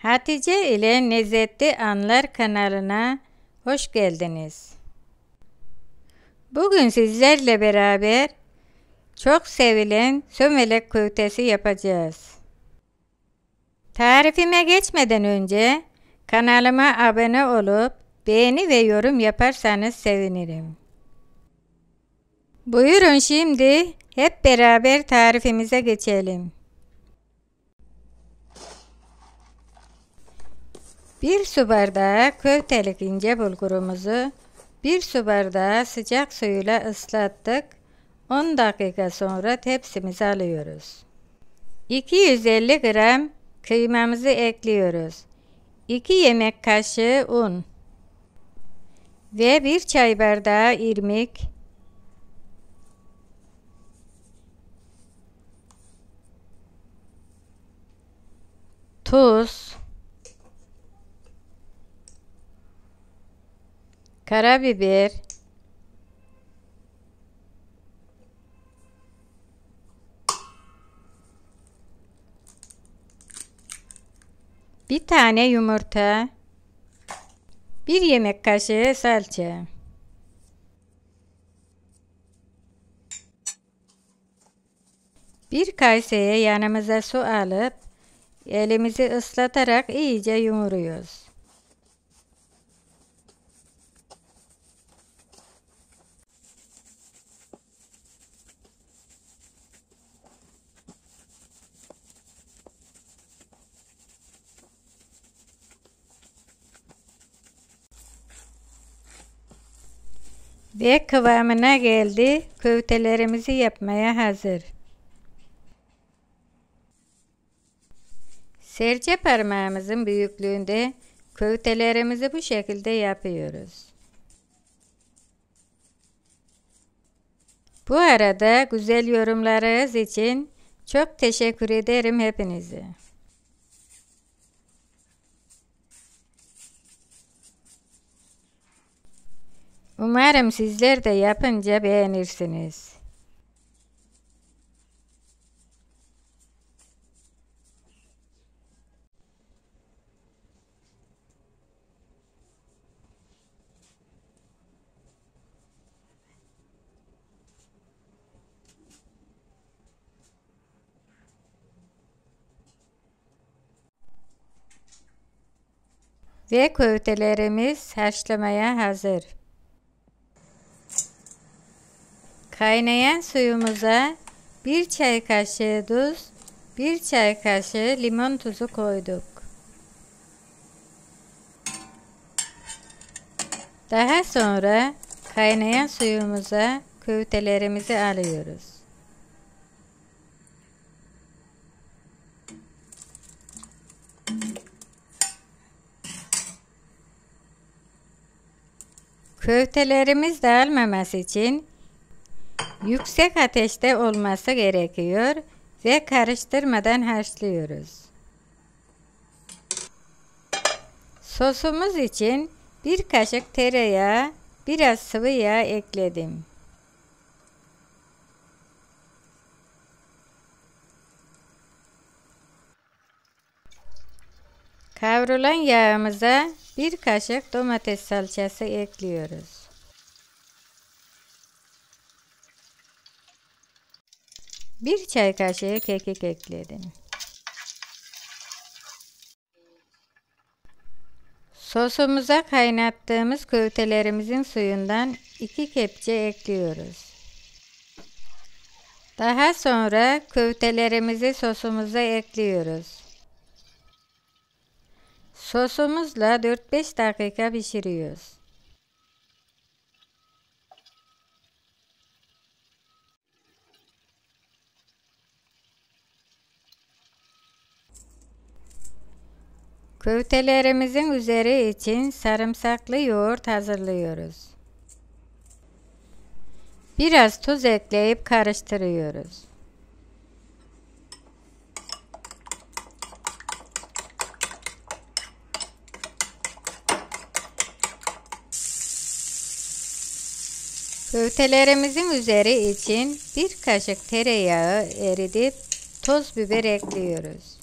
Hatice ile Lezzetli Anlar kanalına hoş geldiniz. Bugün sizlerle beraber çok sevilen sömelek köftesi yapacağız. Tarifime geçmeden önce kanalıma abone olup beğeni ve yorum yaparsanız sevinirim. Buyurun şimdi hep beraber tarifimize geçelim. 1 su bardağı köftelik ince bulgurumuzu 1 su bardağı sıcak suyla ıslattık. 10 dakika sonra tepsimize alıyoruz. 250 gram kıymamızı ekliyoruz. 2 yemek kaşığı un ve 1 çay bardağı irmik, tuz, karabiber, bir tane yumurta, 1 yemek kaşığı salça. Bir kaseye yanımıza su alıp elimizi ıslatarak iyice yoğuruyoruz. Ve kıvamına geldi. Köftelerimizi yapmaya hazır. Serçe parmağımızın büyüklüğünde köftelerimizi bu şekilde yapıyoruz. Bu arada güzel yorumlarınız için çok teşekkür ederim hepinize. Umarım sizler de yapınca beğenirsiniz. Ve köftelerimiz haşlamaya hazır. Kaynayan suyumuza 1 çay kaşığı tuz, 1 çay kaşığı limon tuzu koyduk. Daha sonra kaynayan suyumuza köftelerimizi alıyoruz. Köftelerimiz dağılmaması için yüksek ateşte olması gerekiyor ve karıştırmadan haşlıyoruz. Sosumuz için 1 kaşık tereyağı, biraz sıvı yağ ekledim. Kavrulan yağımıza 1 kaşık domates salçası ekliyoruz. Bir çay kaşığı kekik ekledim. Sosumuza kaynattığımız köftelerimizin suyundan 2 kepçe ekliyoruz. Daha sonra köftelerimizi sosumuza ekliyoruz. Sosumuzla 4-5 dakika pişiriyoruz. Köftelerimizin üzeri için sarımsaklı yoğurt hazırlıyoruz. Biraz tuz ekleyip karıştırıyoruz. Köftelerimizin üzeri için 1 kaşık tereyağı eritip toz biber ekliyoruz.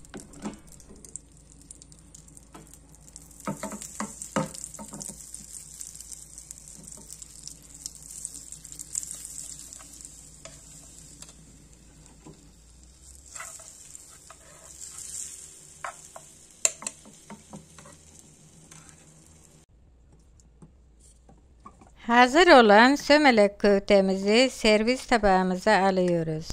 Hazır olan sömelek köftemizi servis tabağımıza alıyoruz.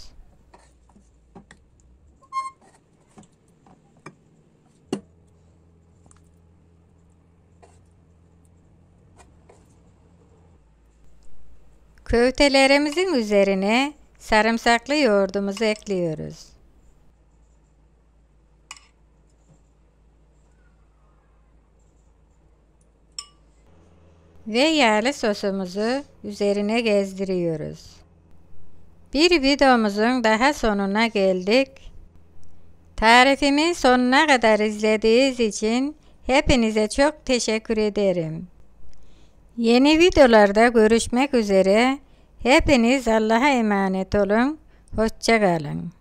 Köftelerimizin üzerine sarımsaklı yoğurdumuzu ekliyoruz. Ve yağlı sosumuzu üzerine gezdiriyoruz. Bir videomuzun daha sonuna geldik. Tarifimi sonuna kadar izlediğiniz için hepinize çok teşekkür ederim. Yeni videolarda görüşmek üzere. Hepiniz Allah'a emanet olun. Hoşça kalın.